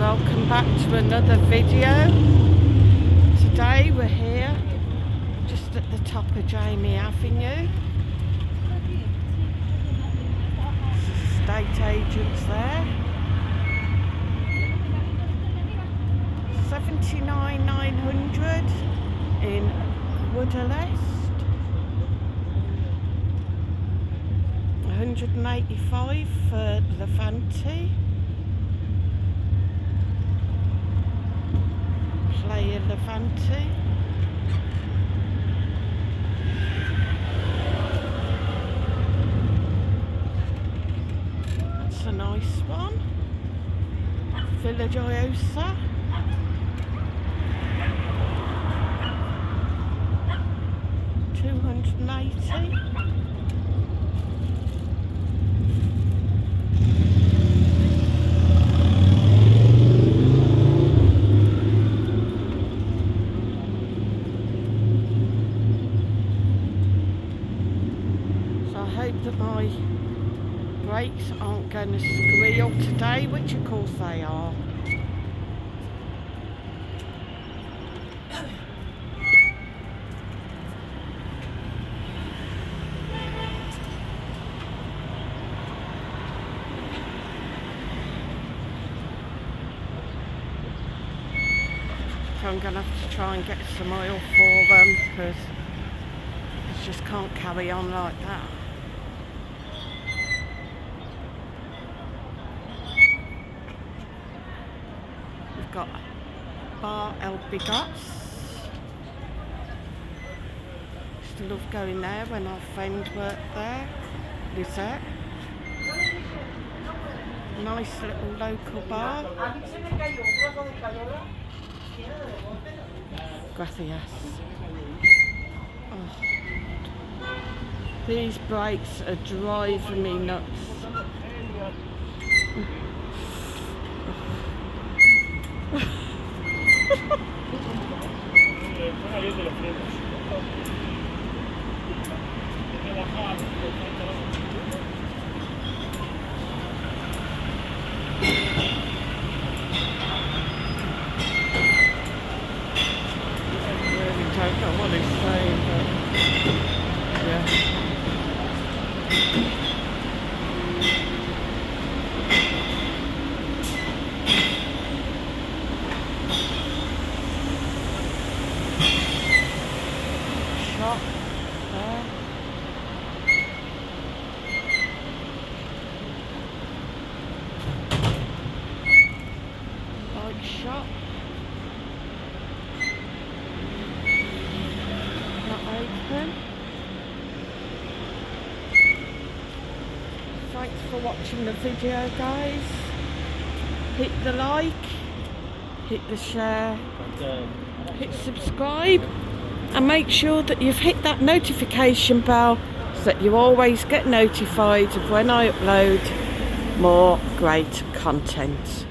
Welcome back to another video. Today we're here just at the top of Jaime Avenue. Estate agents there. 79,900 in Woodalest. 185 for Levante. Player Levante. That's a nice one. Village Iosa. $280. I hope that my brakes aren't going to squeal today, which of course they are. So I'm going to have to try and get some oil for them because I just can't carry on like that. We've got Bar El Bigots. Used to love going there when our friend worked there, Lizette. Nice little local bar. Gracias. Oh. These brakes are driving me nuts. I don't know what he's saying, but yeah. Shop there. Bike shop. Open. Thanks for watching the video, guys. Hit the like, hit the share, hit subscribe, and make sure that you've hit that notification bell so that you always get notified of when I upload more great content.